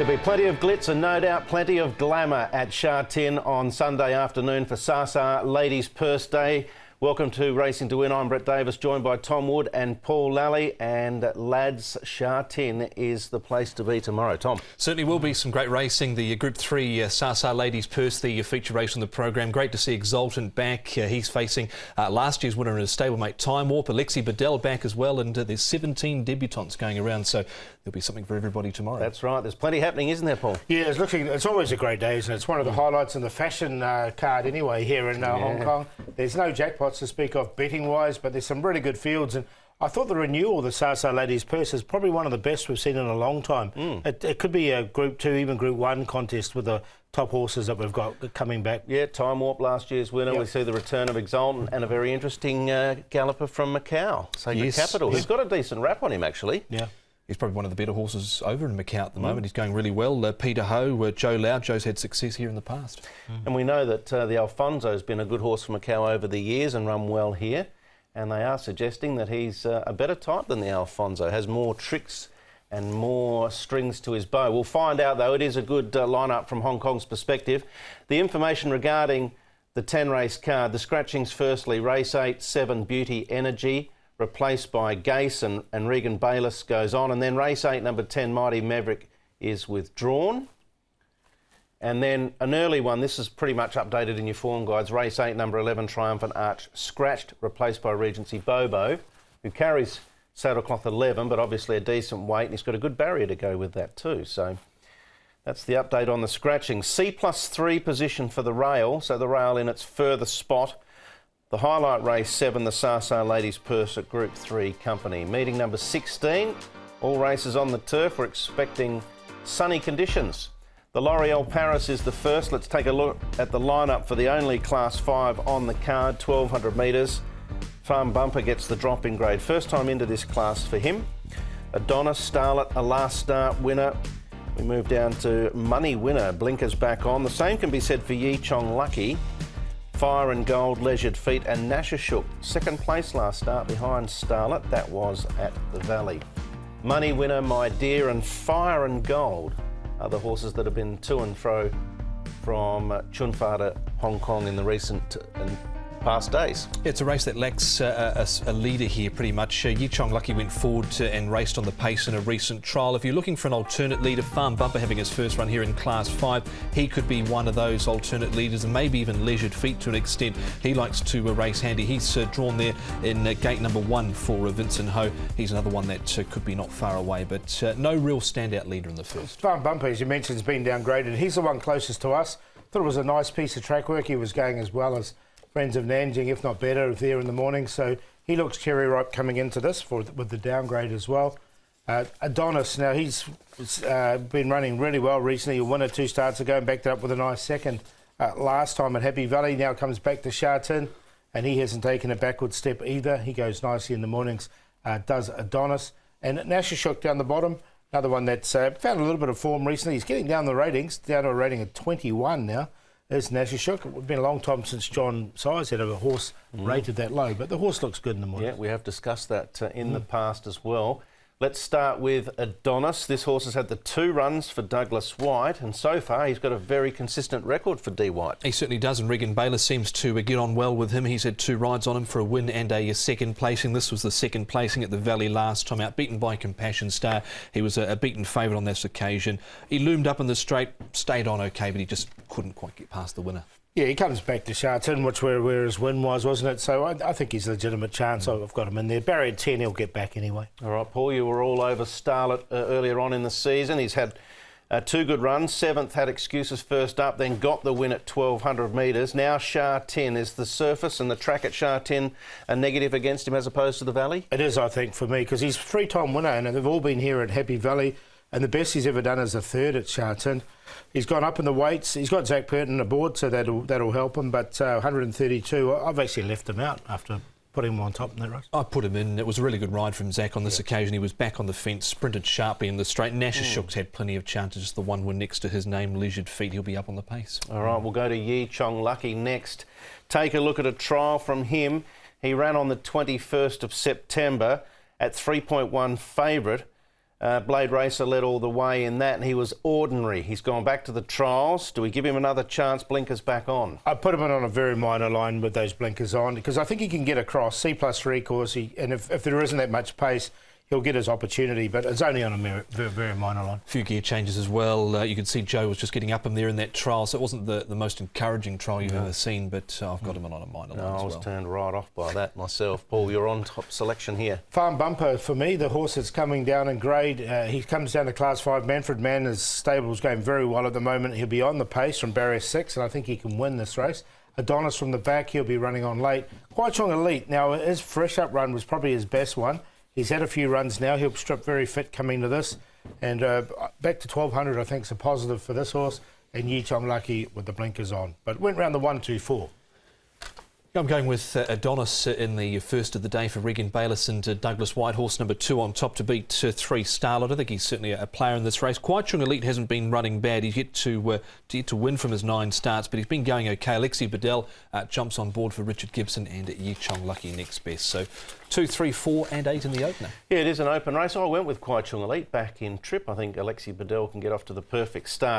There'll be plenty of glitz and no doubt plenty of glamour at Sha Tin on Sunday afternoon for Sasa Ladies Purse Day. Welcome to Racing to Win. I'm Brett Davis, joined by Tom Wood and Paul Lally. And lads, Sha Tin is the place to be tomorrow. Tom? Certainly will be some great racing. The Group 3 Sasa Ladies Purse, the feature race on the program. Great to see Exultant back. He's facing last year's winner and his stablemate Time Warp. Alexi Bedell back as well, and there's 17 debutants going around, so there'll be something for everybody tomorrow. That's right. There's plenty happening, isn't there, Paul? Yeah, it's always a great day, isn't it? It's one of the highlights in the fashion card anyway here in Hong Kong. There's no jackpots to speak of betting-wise, but there's some really good fields, and I thought the renewal, the Sasa Ladies Purse, is probably one of the best we've seen in a long time. It could be a Group 2, even Group 1 contest with the top horses that we've got coming back. Yeah, Time Warp, last year's winner. Yep. We see the return of Exultant and a very interesting galloper from Macau, Sacred Capital, who's got a decent rap on him, actually. Yeah. He's probably one of the better horses over in Macau at the moment. He's going really well. Peter Ho, Joe Lau. Joe's had success here in the past. And we know that the Alfonso's been a good horse for Macau over the years and run well here. And they are suggesting that he's a better type than the Alfonso, has more tricks and more strings to his bow. We'll find out, though. It is a good lineup from Hong Kong's perspective. The information regarding the 10-race card, the scratchings firstly, race 8, 7, Beauty Energy, replaced by Gase and Regan Bayliss goes on. And then race 8, number 10, Mighty Maverick, is withdrawn. And then an early one, this is pretty much updated in your form guides, race 8, number 11, Triumphant Arch, scratched, replaced by Regency Bobo, who carries saddlecloth 11, but obviously a decent weight, and he's got a good barrier to go with that too. So that's the update on the scratching. C+3 position for the rail, so the rail in its further spot. The highlight race 7, the Sasa Ladies Purse at Group 3 company. Meeting number 16, all races on the turf. We're expecting sunny conditions. The L'Oreal Paris is the first. Let's take a look at the lineup for the only Class 5 on the card, 1200 metres. Farm Bumper gets the drop in grade. First time into this class for him. Adonis, Starlet, a last start winner. We move down to Money Winner, blinkers back on. The same can be said for Yi Chong Lucky. Fire and Gold, Leisured Feet, and Nashashuk. Second place last start behind Starlet. That was at the Valley. Money Winner, My Dear, and Fire and Gold are the horses that have been to and fro from Chunfa to Hong Kong in the recent and past days. It's a race that lacks a leader here pretty much. Yi Chong Lucky went forward and raced on the pace in a recent trial. If you're looking for an alternate leader, Farm Bumper having his first run here in Class 5, he could be one of those alternate leaders, and maybe even Leisured Feet to an extent. He likes to race handy. He's drawn there in gate number 1 for Vincent Ho. He's another one that could be not far away, but no real standout leader in the first. Farm Bumper, as you mentioned, has been downgraded. He's the one closest to us. Thought it was a nice piece of track work. He was going as well as Friends of Nanjing, if not better, there in the morning. So he looks cherry ripe coming into this with the downgrade as well. Adonis, now he's been running really well recently. A winner 2 starts ago and backed it up with a nice second last time at Happy Valley. Now comes back to Sha Tin, and he hasn't taken a backward step either. He goes nicely in the mornings, does Adonis. And Nashashuk down the bottom, another one that's found a little bit of form recently. He's getting down the ratings, down to a rating of 21 now. There's Nashashuk. It's been a long time since John Size had a horse rated that low, but the horse looks good in the morning. Yeah, we have discussed that in the past as well. Let's start with Adonis. This horse has had the 2 runs for Douglas White, and so far he's got a very consistent record for D. White. He certainly does, and Regan Bayliss seems to get on well with him. He's had 2 rides on him for a win and a second placing. This was the second placing at the Valley last time out, beaten by Compassion Star. He was a beaten favourite on this occasion. He loomed up in the straight, stayed on okay, but he just couldn't quite get past the winner. Yeah, he comes back to Sha Tin, which where his win was, wasn't it? So I think he's a legitimate chance. I've got him in there. Barrier 10, he'll get back anyway. All right, Paul, you were all over Starlet earlier on in the season. He's had 2 good runs. 7th had excuses first up, then got the win at 1200 metres. Now Sha Tin. Is the surface and the track at Sha Tin a negative against him as opposed to the Valley? It is, I think, for me, because he's a 3-time winner, and they've all been here at Happy Valley. And the best he's ever done is a 3rd at Sha Tin. He's gone up in the weights. He's got Zach Purton aboard, so that'll help him. But 132, I've actually left him out after putting him on top in that race. I put him in. It was a really good ride from Zach on this occasion. He was back on the fence, sprinted sharply in the straight. Nashashuk's had plenty of chances. Just the one win next to his name, Leisured Feet. He'll be up on the pace. All right, we'll go to Yi Chong Lucky next. Take a look at a trial from him. He ran on the 21st of September at 3.1 favourite. Blade Racer led all the way in that, and he was ordinary. He's gone back to the trials. Do we give him another chance? Blinkers back on. I put him in on a very minor line with those blinkers on because I think he can get across. C+3 course, and if there isn't that much pace, he'll get his opportunity, but it's only on a very minor line. A few gear changes as well. You could see Joe was just getting up him there in that trial, so it wasn't the most encouraging trial you've ever seen, but I've got him on a minor line as well. I was turned right off by that myself. Paul, you're on top selection here. Farm Bumper for me, the horse that's coming down in grade. He comes down to Class 5. Manfred Mann, his stable is going very well at the moment. He'll be on the pace from barrier 6, and I think he can win this race. Adonis from the back, he'll be running on late. Kwai Chong Elite, now his fresh up run was probably his best one. He's had a few runs now. He'll strip very fit coming to this. And back to 1200, I think, is a positive for this horse. And Yi Chong Lucky with the blinkers on. But went round the 1-2-4. I'm going with Adonis in the first of the day for Regan Bayliss and Douglas White, horse number 2 on top to beat 3 Starlight. I think he's certainly a player in this race. Kwai Chung Elite hasn't been running bad. He's yet to win from his 9 starts, but he's been going okay. Alexi Bedell jumps on board for Richard Gibson, and Yi Chong Lucky next best. So 2, 3, 4 and 8 in the opener. Yeah, it is an open race. I went with Kwai Chung Elite back in Trip. I think Alexi Bedell can get off to the perfect start.